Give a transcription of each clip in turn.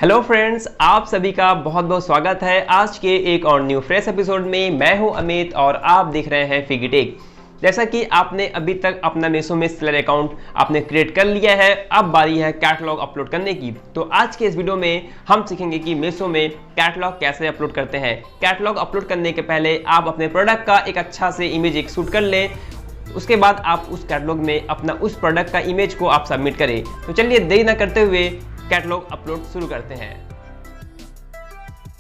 Hello friends, आप सभी का बहुत बहुत स्वागत है आज के एक और न्यू फ्रेश एपिसोड में। मैं हूं अमित और आप देख रहे हैं फिगिटेक। जैसा कि आपने अभी तक अपना मीशो में सेलर अकाउंट आपने क्रिएट कर लिया है, अब बारी है कैटलॉग अपलोड करने की। तो आज के इस वीडियो में हम सीखेंगे कि मीशो में कैटलॉग कैसे अपलोड करते हैं। कैटलॉग अपलोड करने के पहले आप अपने प्रोडक्ट का एक अच्छा से इमेज एक शूट कर लें, उसके बाद आप उस कैटलॉग में अपना उस प्रोडक्ट का इमेज को आप सबमिट करें। तो चलिए देरी ना करते हुए कैटलॉग अपलोड शुरू करते हैं।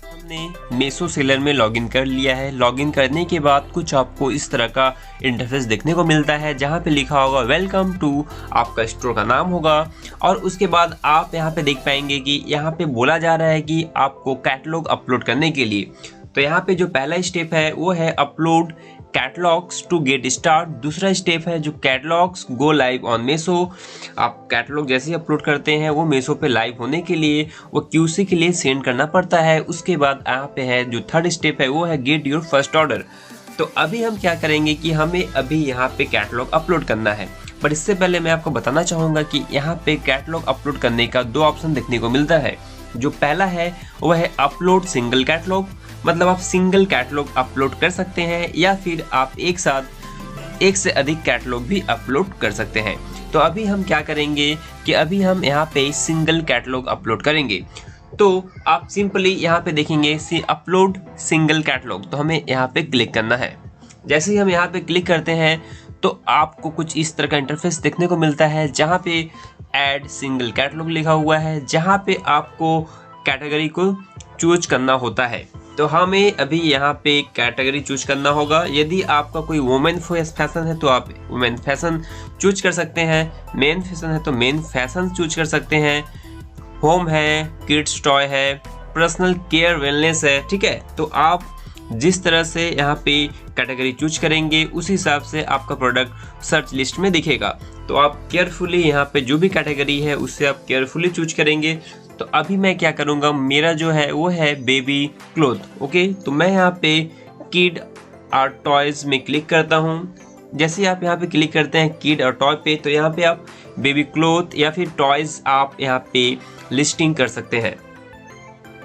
हमने मीशो सेलर में लॉगिन कर लिया है। लॉगिन करने के बाद कुछ आपको इस तरह का इंटरफेस देखने को मिलता है, जहां पे लिखा होगा वेलकम टू, आपका स्टोर का नाम होगा। और उसके बाद आप यहां पे देख पाएंगे कि यहां पे बोला जा रहा है कि आपको कैटलॉग अपलोड करने के लिए। तो यहाँ पे जो पहला स्टेप है वो है upload catalogs to get start. दूसरा स्टेप है जो catalogs go live on Meesho. आप कैटलॉग जैसे ही अपलोड करते हैं वो मीशो पे लाइव होने के लिए वो क्यूसी के लिए सेंड करना पड़ता है। उसके बाद यहाँ पे है जो थर्ड स्टेप है वो है गेट योर फर्स्ट ऑर्डर। तो अभी हम क्या करेंगे कि हमें अभी यहाँ पे कैटलॉग अपलोड करना है, पर इससे पहले मैं आपको बताना चाहूँगा कि यहाँ पे कैटलॉग अपलोड करने का दो ऑप्शन देखने को मिलता है। जो पहला है वो है अपलोड सिंगल कैटलॉग, मतलब आप सिंगल कैटलॉग अपलोड कर सकते हैं या फिर आप एक साथ एक से अधिक कैटलॉग भी अपलोड कर सकते हैं। तो अभी हम क्या करेंगे कि अभी हम यहाँ पे सिंगल कैटलॉग अपलोड करेंगे। तो आप सिंपली यहाँ पे देखेंगे अपलोड सिंगल कैटलॉग, तो हमें यहाँ पे क्लिक करना है। जैसे ही हम यहाँ पे क्लिक करते हैं तो आपको कुछ इस तरह का इंटरफेस देखने को मिलता है, जहाँ पे ऐड सिंगल कैटलॉग लिखा हुआ है, जहाँ पे आपको कैटेगरी को चूज करना होता है। तो हमें अभी यहाँ पे कैटेगरी चूज करना होगा। यदि आपका कोई वुमेन फैशन है तो आप वुमेन फैशन चूज कर सकते हैं, मेन फैशन है तो मेन फैशन चूज कर सकते हैं, होम है, किड्स टॉय है, पर्सनल केयर वेलनेस है, ठीक है। तो आप जिस तरह से यहाँ पे कैटेगरी चूज करेंगे उस हिसाब से आपका प्रोडक्ट सर्च लिस्ट में दिखेगा। तो आप केयरफुली यहाँ पे जो भी कैटेगरी है उससे आप केयरफुली चूज करेंगे। तो अभी मैं क्या करूँगा, मेरा जो है वो है बेबी क्लोथ। ओके, तो मैं यहाँ पे किड और टॉयज में क्लिक करता हूँ। जैसे आप यहाँ पे क्लिक करते हैं किड और टॉय पे, तो यहाँ पे आप बेबी क्लोथ या फिर टॉयज आप यहाँ पे लिस्टिंग कर सकते हैं।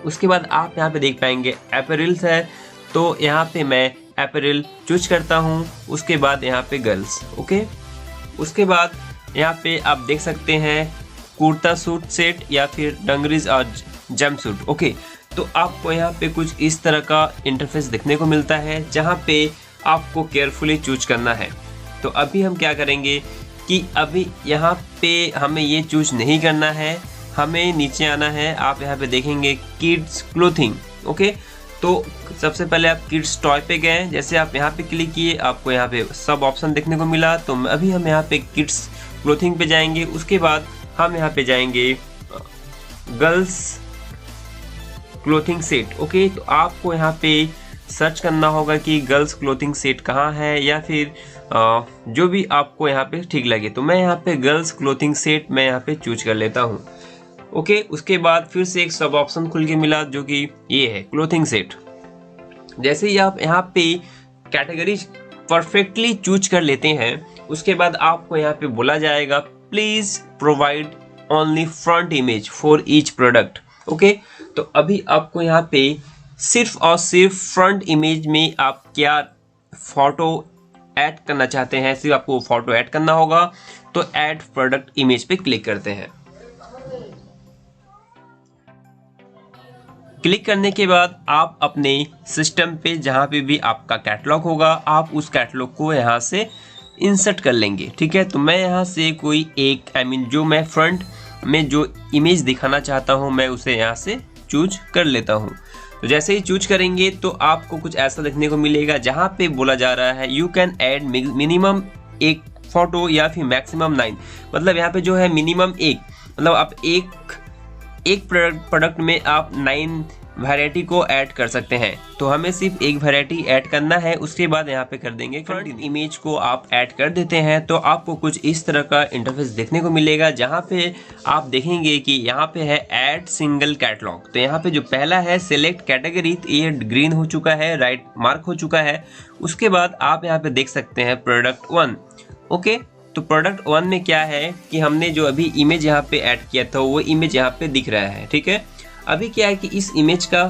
उसके बाद आप यहाँ पे देख पाएंगे अपैरल्स है, तो यहाँ पे मैं अपैरल चूज करता हूँ। उसके बाद यहाँ पे गर्ल्स। ओके, उसके बाद यहाँ पे आप देख सकते हैं कुर्ता सूट सेट या फिर डंगरीज और जंप सूट। ओके, तो आपको यहाँ पे कुछ इस तरह का इंटरफेस देखने को मिलता है, जहाँ पे आपको केयरफुली चूज करना है। तो अभी हम क्या करेंगे कि अभी यहाँ पे हमें ये चूज नहीं करना है, हमें नीचे आना है। आप यहाँ पे देखेंगे किड्स क्लोथिंग। ओके, तो सबसे पहले आप किड्स टॉय पे गए। जैसे आप यहाँ पे क्लिक किए आपको यहाँ पे सब ऑप्शन देखने को मिला। तो अभी हम यहाँ पे किड्स क्लोथिंग पे जाएंगे। उसके बाद हम यहाँ पे जाएंगे गर्ल्स क्लोथिंग सेट। ओके, तो आपको यहाँ पे सर्च करना होगा कि गर्ल्स क्लोथिंग सेट कहाँ है, या फिर जो भी आपको यहाँ पे ठीक लगे। तो मैं यहाँ पे गर्ल्स क्लोथिंग सेट मैं यहाँ पे चूज कर लेता हूँ। ओके, उसके बाद फिर से एक सब ऑप्शन खुल के मिला जो कि ये है क्लोथिंग सेट। जैसे ही आप यहाँ पे कैटेगरी परफेक्टली चूज कर लेते हैं, उसके बाद आपको यहाँ पे बोला जाएगा please provide only front image for each product. Okay, तो अभी आपको यहाँ पे सिर्फ और सिर्फ फ्रंट इमेज में आप क्या फोटो ऐड करना चाहते हैं, सिर्फ आपको फोटो ऐड करना होगा। तो ऐड प्रोडक्ट इमेज पे क्लिक करते हैं। क्लिक करने के बाद आप अपने सिस्टम पे जहाँ पे भी आपका कैटलॉग होगा, आप उस कैटलॉग को यहाँ से इंसर्ट कर लेंगे। ठीक है, तो मैं यहाँ से कोई एक जो मैं फ्रंट में जो इमेज दिखाना चाहता हूँ मैं उसे यहाँ से चूज कर लेता हूँ। तो जैसे ही चूज करेंगे तो आपको कुछ ऐसा देखने को मिलेगा, जहाँ पे बोला जा रहा है यू कैन ऐड मिनिमम एक फोटो या फिर मैक्सिमम 9। मतलब यहाँ पे जो है मिनिमम एक, मतलब आप एक प्रोडक्ट में आप 9 वैरायटी को ऐड कर सकते हैं। तो हमें सिर्फ एक वैरायटी ऐड करना है। उसके बाद यहाँ पे कर देंगे फ्रंट इमेज को आप ऐड कर देते हैं। तो आपको कुछ इस तरह का इंटरफेस देखने को मिलेगा, जहाँ पे आप देखेंगे कि यहाँ पे है ऐड सिंगल कैटलॉग। तो यहाँ पे जो पहला है सिलेक्ट कैटेगरी, ये ग्रीन हो चुका है, राइट मार्क हो चुका है। उसके बाद आप यहाँ पे देख सकते हैं प्रोडक्ट 1। ओके, तो प्रोडक्ट 1 में क्या है कि हमने जो अभी इमेज यहाँ पे ऐड किया था वो इमेज यहाँ पे दिख रहा है। ठीक है, अभी क्या है कि इस इमेज का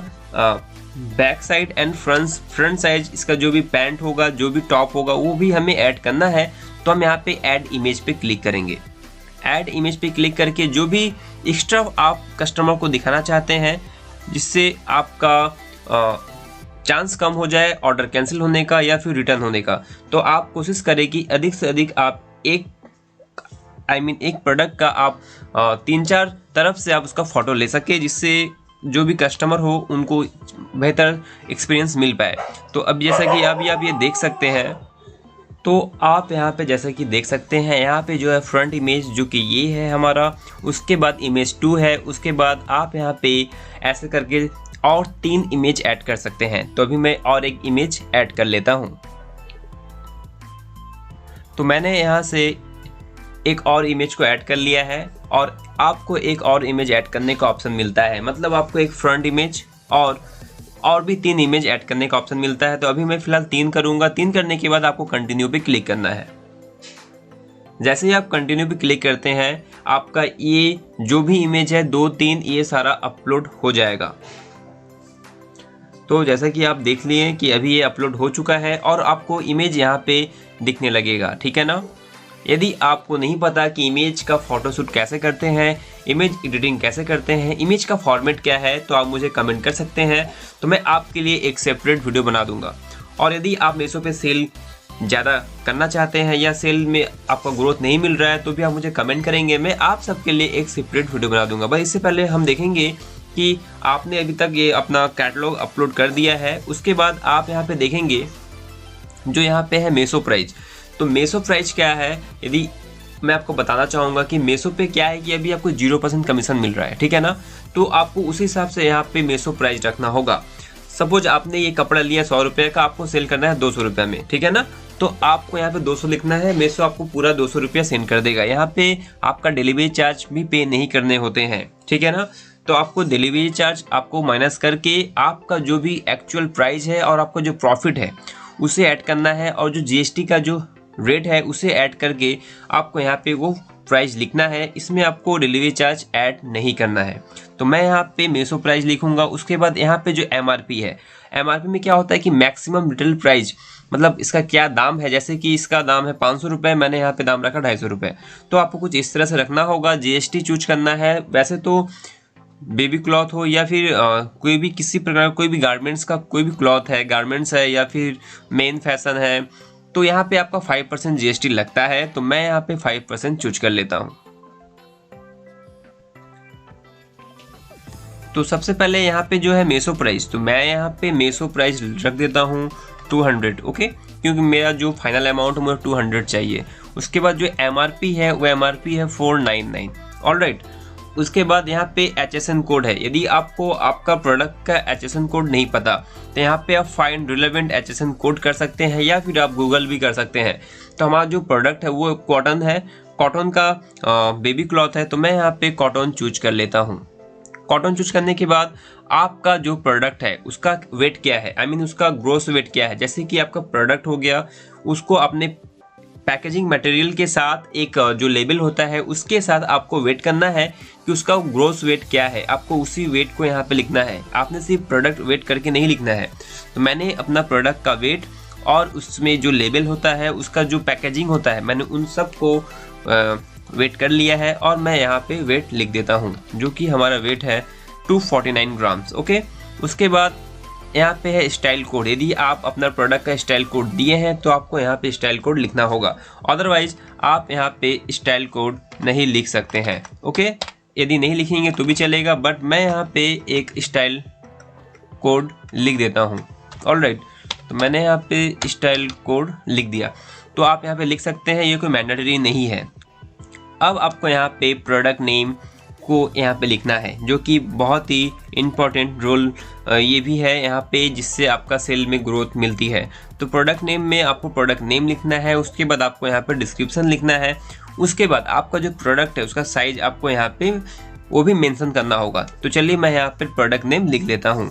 back side and front side, इसका जो भी पैंट होगा, जो भी टॉप होगा, वो भी हमें ऐड करना है। तो हम यहाँ पे ऐड इमेज पे क्लिक करेंगे। ऐड इमेज पे क्लिक करके जो भी एक्स्ट्रा आप कस्टमर को दिखाना चाहते हैं, जिससे आपका चांस कम हो जाए ऑर्डर कैंसिल होने का या फिर रिटर्न होने का, तो आप कोशिश करें कि अधिक से अधिक आप एक प्रोडक्ट का आप 3-4 तरफ से आप उसका फ़ोटो ले सके, जिससे जो भी कस्टमर हो उनको बेहतर एक्सपीरियंस मिल पाए। तो अब जैसा कि अभी आप ये देख सकते हैं, तो आप यहाँ पे जैसा कि देख सकते हैं, यहाँ पे जो है फ्रंट इमेज जो कि ये है हमारा, उसके बाद इमेज 2 है, उसके बाद आप यहाँ पे ऐसे करके और 3 इमेज ऐड कर सकते हैं। तो अभी मैं और एक इमेज ऐड कर लेता हूँ। तो मैंने यहाँ से एक और इमेज को ऐड कर लिया है और आपको एक और इमेज ऐड करने का ऑप्शन मिलता है, मतलब आपको एक फ्रंट इमेज और भी 3 इमेज ऐड करने का ऑप्शन मिलता है। तो अभी मैं फिलहाल 3 करूंगा। 3 करने के बाद आपको कंटिन्यू पे क्लिक करना है। जैसे ही आप कंटिन्यू पे क्लिक करते हैं, आपका ये जो भी इमेज है 2-3 ये सारा अपलोड हो जाएगा। तो जैसा कि आप देख लिए कि अभी ये अपलोड हो चुका है और आपको इमेज यहाँ पे दिखने लगेगा, ठीक है ना। यदि आपको नहीं पता कि इमेज का फोटोशूट कैसे करते हैं, इमेज एडिटिंग कैसे करते हैं, इमेज का फॉर्मेट क्या है, तो आप मुझे कमेंट कर सकते हैं। तो मैं आपके लिए एक सेपरेट वीडियो बना दूंगा। और यदि आप मीशो पे सेल ज़्यादा करना चाहते हैं या सेल में आपका ग्रोथ नहीं मिल रहा है, तो भी आप मुझे कमेंट करेंगे, मैं आप सबके लिए एक सेपरेट वीडियो बना दूंगा। बस इससे पहले हम देखेंगे कि आपने अभी तक ये अपना कैटलॉग अपलोड कर दिया है। उसके बाद आप यहाँ पे देखेंगे जो यहाँ पे है मीशो प्राइस। तो मीशो प्राइस क्या है, यदि मैं आपको बताना चाहूँगा कि मीशो पे क्या है कि अभी आपको 0% कमीशन मिल रहा है, ठीक है ना। तो आपको उस हिसाब से यहाँ पे मीशो प्राइस रखना होगा। सपोज आपने ये कपड़ा लिया 100 रुपये का, आपको सेल करना है 200 रुपये में, ठीक है ना। तो आपको यहाँ पे 200 लिखना है, मीशो आपको पूरा 200 रुपया सेंड कर देगा। यहाँ पे आपका डिलीवरी चार्ज भी पे नहीं करने होते हैं, ठीक है ना। तो आपको डिलीवरी चार्ज आपको माइनस करके आपका जो भी एक्चुअल प्राइस है और आपका जो प्रॉफिट है उसे ऐड करना है, और जो GST का जो रेट है उसे ऐड करके आपको यहाँ पे वो प्राइस लिखना है। इसमें आपको डिलीवरी चार्ज ऐड नहीं करना है। तो मैं यहाँ पे मीशो प्राइस लिखूंगा। उसके बाद यहाँ पे जो MRP है, MRP में क्या होता है कि मैक्सिमम रिटेल प्राइस, मतलब इसका क्या दाम है। जैसे कि इसका दाम है 500 रुपये, मैंने यहाँ पे दाम रखा 250 रुपये। तो आपको कुछ इस तरह से रखना होगा। GST चूज करना है। वैसे तो बेबी क्लॉथ हो या फिर कोई भी किसी प्रकार कोई भी गारमेंट्स का कोई भी क्लॉथ है, गारमेंट्स है या फिर मेन फैशन है, तो यहाँ पे आपका 5% GST लगता है। तो मैं यहाँ पे 5% चूज कर लेता हूँ। तो सबसे पहले यहाँ पे जो है मीशो प्राइस, तो मैं यहाँ पे मीशो प्राइस रख देता हूँ 200, ओके, क्योंकि मेरा जो फाइनल अमाउंट मुझे 200 चाहिए। उसके बाद जो MRP है वो MRP है 499, ऑलराइट। उसके बाद यहाँ पे HSN कोड है। यदि आपको आपका प्रोडक्ट का HSN कोड नहीं पता, तो यहाँ पे आप फाइंड रिलेवेंट HSN कोड कर सकते हैं या फिर आप गूगल भी कर सकते हैं। तो हमारा जो प्रोडक्ट है वो कॉटन है, कॉटन का बेबी क्लॉथ है। तो मैं यहाँ पे कॉटन चूज कर लेता हूँ। कॉटन चूज करने के बाद आपका जो प्रोडक्ट है उसका वेट क्या है, I mean उसका ग्रोस वेट क्या है। जैसे कि आपका प्रोडक्ट हो गया, उसको अपने पैकेजिंग मटेरियल के साथ एक जो लेबल होता है उसके साथ आपको वेट करना है कि उसका ग्रोस वेट क्या है। आपको उसी वेट को यहाँ पे लिखना है। आपने सिर्फ प्रोडक्ट वेट करके नहीं लिखना है। तो मैंने अपना प्रोडक्ट का वेट और उसमें जो लेबल होता है, उसका जो पैकेजिंग होता है, मैंने उन सब को वेट कर लिया है और मैं यहाँ पे वेट लिख देता हूँ, जो कि हमारा वेट है 249 ग्राम्स, ओके। उसके बाद यहाँ पे है स्टाइल कोड। यदि आप अपना प्रोडक्ट का स्टाइल कोड दिए हैं तो आपको यहाँ पे स्टाइल कोड लिखना होगा, अदरवाइज आप यहाँ पे स्टाइल कोड नहीं लिख सकते हैं, ओके। यदि नहीं लिखेंगे तो भी चलेगा, बट मैं यहाँ पे एक स्टाइल कोड लिख देता हूँ, ऑलराइट। तो मैंने यहाँ पे स्टाइल कोड लिख दिया। तो आप यहाँ पे लिख सकते हैं, ये कोई मैंडेटरी नहीं है। अब आपको यहाँ पे प्रोडक्ट नेम को यहाँ पे लिखना है, जो कि बहुत ही इम्पोर्टेंट रोल ये भी है यहाँ पे, जिससे आपका सेल में ग्रोथ मिलती है। तो प्रोडक्ट नेम में आपको प्रोडक्ट नेम लिखना है। उसके बाद आपको यहाँ पे डिस्क्रिप्शन लिखना है। उसके बाद आपका जो प्रोडक्ट है उसका साइज आपको यहाँ पे वो भी मेंशन करना होगा। तो चलिए मैं यहाँ पे प्रोडक्ट नेम लिख लेता हूँ।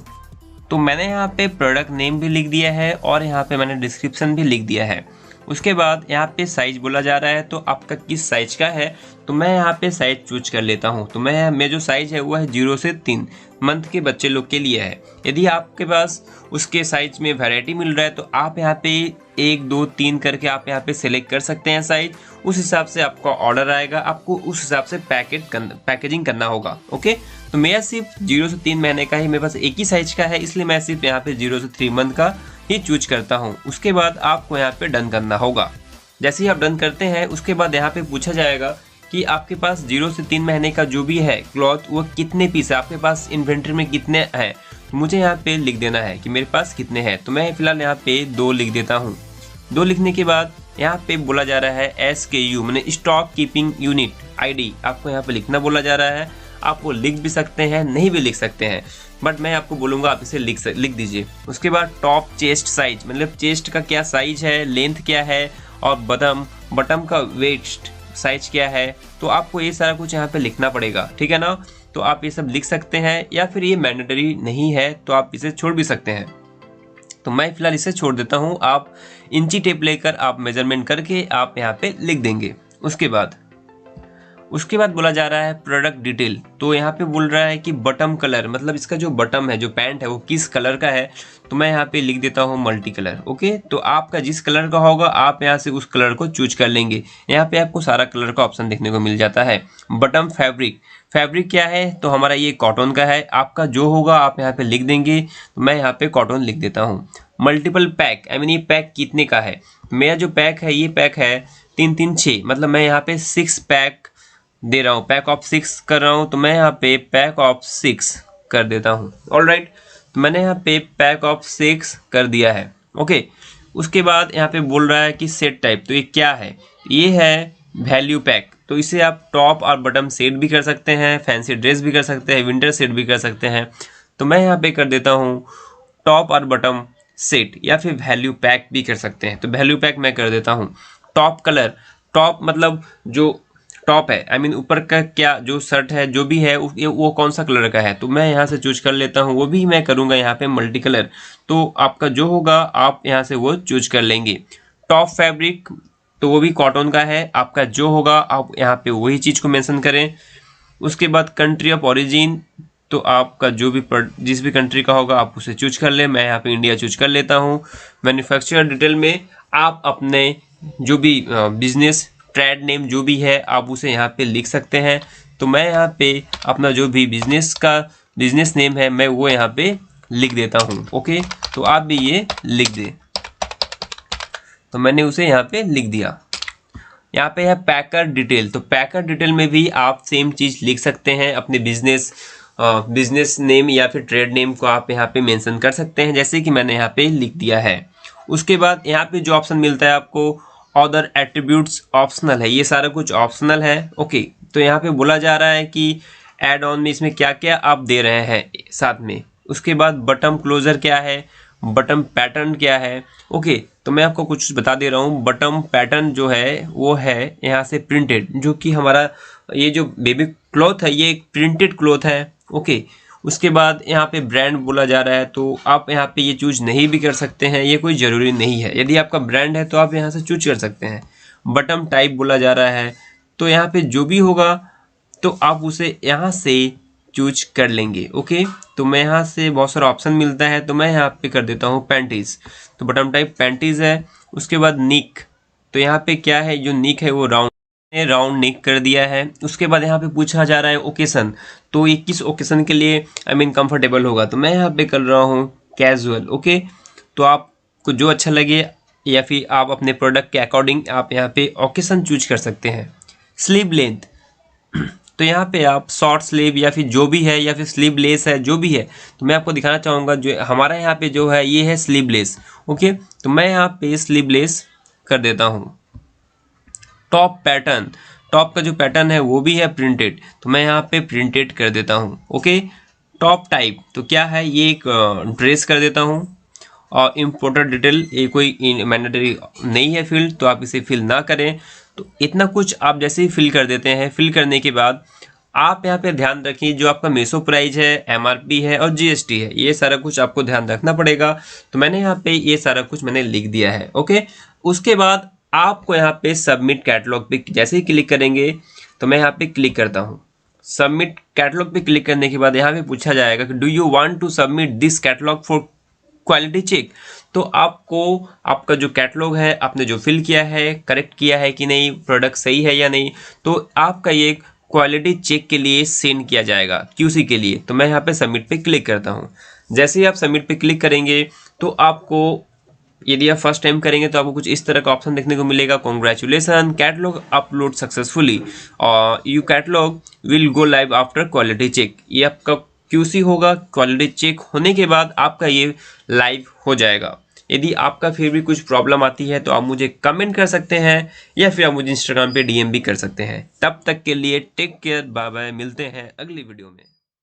तो मैंने यहाँ पे प्रोडक्ट नेम भी लिख दिया है और यहाँ पे मैंने डिस्क्रिप्शन भी लिख दिया है। उसके बाद यहाँ पे साइज बोला जा रहा है, तो आपका किस साइज का है, तो मैं यहाँ पे साइज चूज कर लेता हूँ। तो मैं जो साइज है वो है 0 से 3 मंथ के बच्चे लोग के लिए है। यदि आपके पास उसके साइज में वैरायटी मिल रहा है तो आप यहाँ पे 1 2 3 करके आप यहाँ पे सिलेक्ट कर सकते हैं साइज। उस हिसाब से आपका ऑर्डर आएगा, आपको उस हिसाब से पैकेजिंग करना होगा। ओके, तो मेरा सिर्फ 0 से 3 महीने का ही मेरे पास एक ही साइज का है, इसलिए मैं सिर्फ यहाँ पे 0 से 3 मंथ का ही चूज करता हूँ। उसके बाद आपको यहाँ पे डन करना होगा। जैसे ही आप डन करते हैं उसके बाद यहाँ पे पूछा जाएगा कि आपके पास 0 से 3 महीने का जो भी है क्लॉथ वो कितने पीस है, आपके पास इन्वेंट्री में कितने हैं। तो मुझे यहाँ पे लिख देना है कि मेरे पास कितने हैं। तो मैं फिलहाल यहाँ पे 2 लिख देता हूँ। 2 लिखने के बाद यहाँ पे बोला जा रहा है SKU मैंने स्टॉक कीपिंग यूनिट ID आपको यहाँ पे लिखना बोला जा रहा है। आप वो लिख भी सकते हैं, नहीं भी लिख सकते हैं, बट मैं आपको बोलूँगा आप इसे लिख दीजिए। उसके बाद टॉप चेस्ट साइज मतलब चेस्ट का क्या साइज है, लेंथ क्या है, और बटम का वेस्ट साइज क्या है। तो आपको ये सारा कुछ यहाँ पे लिखना पड़ेगा, ठीक है ना। तो आप ये सब लिख सकते हैं, या फिर ये मैंडेटरी नहीं है तो आप इसे छोड़ भी सकते हैं। तो मैं फिलहाल इसे छोड़ देता हूँ। आप इंची टेप लेकर आप मेजरमेंट करके आप यहाँ पे लिख देंगे। उसके बाद बोला जा रहा है प्रोडक्ट डिटेल। तो यहाँ पे बोल रहा है कि बटम कलर मतलब इसका जो बटम है, जो पैंट है वो किस कलर का है। तो मैं यहाँ पे लिख देता हूँ मल्टी कलर। ओके, तो आपका जिस कलर का होगा आप यहाँ से उस कलर को चूज कर लेंगे। यहाँ पे आपको सारा कलर का ऑप्शन देखने को मिल जाता है। बटम फैब्रिक क्या है, तो हमारा ये कॉटन का है। आपका जो होगा आप यहाँ पे लिख देंगे। तो मैं यहाँ पे कॉटन लिख देता हूँ। मल्टीपल पैक ये पैक कितने का है। मेरा जो पैक है ये पैक है 3 3 6 मतलब मैं यहाँ पे 6 पैक दे रहा हूँ, पैक ऑफ 6 कर रहा हूँ। तो मैं यहाँ पे पैक ऑफ 6 कर देता हूँ। ऑलराइट, तो मैंने यहाँ पे पैक ऑफ 6 कर दिया है। ओके, उसके बाद यहाँ पे बोल रहा है कि सेट टाइप। तो ये क्या है, ये है वैल्यू पैक। तो इसे आप टॉप और बटम सेट भी कर सकते हैं, फैंसी ड्रेस भी कर सकते हैं, विंटर सेट भी कर सकते हैं। तो मैं यहाँ पे कर देता हूँ टॉप और बटम सेट, या फिर वैल्यू पैक भी कर सकते हैं। तो वैल्यू पैक मैं कर देता हूँ। टॉप कलर, टॉप मतलब जो टॉप है ऊपर का क्या जो शर्ट है जो भी है वो कौन सा कलर का है। तो मैं यहाँ से चूज कर लेता हूँ, वो भी मैं करूँगा यहाँ पे मल्टी कलर। तो आपका जो होगा आप यहाँ से वो चूज कर लेंगे। टॉप फैब्रिक तो वो भी कॉटन का है, आपका जो होगा आप यहाँ पे वही चीज़ को मेंशन करें। उसके बाद कंट्री ऑफ ओरिजिन, तो आपका जो भी जिस भी कंट्री का होगा आप उसे चूज कर ले। मैं यहाँ पे इंडिया चूज कर लेता हूँ। मैन्युफैक्चरर डिटेल में आप अपने जो भी बिजनेस ट्रेड नेम जो भी है आप उसे यहाँ पे लिख सकते हैं। तो मैं यहाँ पे अपना जो भी बिजनेस नेम है मैं वो यहाँ पे लिख देता हूँ। ओके, तो आप भी ये लिख दें। तो मैंने उसे यहाँ पे लिख दिया। यहाँ पे है पैकर डिटेल। तो पैकर डिटेल में भी आप सेम चीज़ लिख सकते हैं, अपने बिजनेस नेम या फिर ट्रेड नेम को आप यहाँ पे मेंशन कर सकते हैं, जैसे कि मैंने यहाँ पे लिख दिया है। उसके बाद यहाँ पे जो ऑप्शन मिलता है आपको अदर एट्रीब्यूट्स ऑप्शनल है, ये सारा कुछ ऑप्शनल है। ओके, तो यहाँ पे बोला जा रहा है कि एड ऑन में इसमें क्या क्या आप दे रहे हैं साथ में। उसके बाद बटन क्लोजर क्या है, बटन पैटर्न क्या है। ओके, तो मैं आपको कुछ बता दे रहा हूँ। बटन पैटर्न जो है वो है यहाँ से प्रिंटेड, जो कि हमारा ये जो बेबी क्लॉथ है ये एक प्रिंटेड क्लॉथ है। ओके, उसके बाद यहाँ पे ब्रांड बोला जा रहा है, तो आप यहाँ पे ये चूज नहीं भी कर सकते हैं, ये कोई ज़रूरी नहीं है। यदि आपका ब्रांड है तो आप यहाँ से चूज कर सकते हैं। बटन टाइप बोला जा रहा है, तो यहाँ पे जो भी होगा तो आप उसे यहाँ से चूज कर लेंगे। ओके, तो मैं यहाँ से बहुत सारा ऑप्शन मिलता है, तो मैं यहाँ पे कर देता हूँ पैंटीज। तो बटन टाइप पैंटीज है। उसके बाद निक, तो यहाँ पे क्या है, जो निक है वो राउंड निक कर दिया है। उसके बाद यहाँ पे पूछा जा रहा है ओकेशन, तो ये किस ओकेशन के लिए कंफर्टेबल होगा। तो मैं यहाँ पे कर रहा हूँ कैजुअल। ओके, तो आपको जो अच्छा लगे या फिर आप अपने प्रोडक्ट के अकॉर्डिंग आप यहाँ पे ओकेशन चूज कर सकते हैं। स्लीव लेंथ, तो यहाँ पे आप शॉर्ट स्लीव या फिर जो भी है या फिर स्लीव लेस है जो भी है, तो मैं आपको दिखाना चाहूँगा जो हमारा यहाँ पे जो है ये है स्लीव लेस। ओके, तो मैं यहाँ पे स्लीव लेस कर देता हूँ। टॉप पैटर्न, टॉप का जो पैटर्न है वो भी है प्रिंटेड, तो मैं यहाँ पे प्रिंटेड कर देता हूँ। ओके, टॉप टाइप तो क्या है, ये एक ड्रेस कर देता हूँ। और इम्पोर्टेंट डिटेल, ये कोई मैंडेटरी नहीं है फील्ड, तो आप इसे फिल ना करें। तो इतना कुछ आप जैसे ही फिल कर देते हैं, फिल करने के बाद आप यहाँ पे ध्यान रखिए जो आपका मेसो प्राइस है, MRP है और GST है, ये सारा कुछ आपको ध्यान रखना पड़ेगा। तो मैंने यहाँ पे ये सारा कुछ मैंने लिख दिया है। ओके, उसके बाद आपको यहाँ पे सबमिट कैटलॉग पे जैसे ही क्लिक करेंगे तो मैं यहाँ पे क्लिक करता हूँ। सबमिट कैटलॉग पे क्लिक करने के बाद यहाँ पे पूछा जाएगा कि do you want to submit this catalog for quality check. तो आपको आपका जो कैटलॉग है आपने जो फिल किया है करेक्ट किया है कि नहीं, प्रोडक्ट सही है या नहीं, तो आपका ये क्वालिटी चेक के लिए सेंड किया जाएगा QC के लिए। तो मैं यहाँ पे सबमिट पे क्लिक करता हूँ। जैसे ही आप सबमिट पे क्लिक करेंगे तो आपको, यदि आप फर्स्ट टाइम करेंगे तो आपको कुछ इस तरह का ऑप्शन देखने को मिलेगा, कॉन्ग्रेचुलेसन कैटलॉग अपलोड सक्सेसफुली और you catalog will go live after quality check. ये आपका QC होगा, क्वालिटी चेक होने के बाद आपका ये लाइव हो जाएगा। यदि आपका फिर भी कुछ प्रॉब्लम आती है तो आप मुझे कमेंट कर सकते हैं या फिर आप मुझे इंस्टाग्राम पे DM भी कर सकते हैं। तब तक के लिए टेक केयर, बाय बाय, मिलते हैं अगली वीडियो में।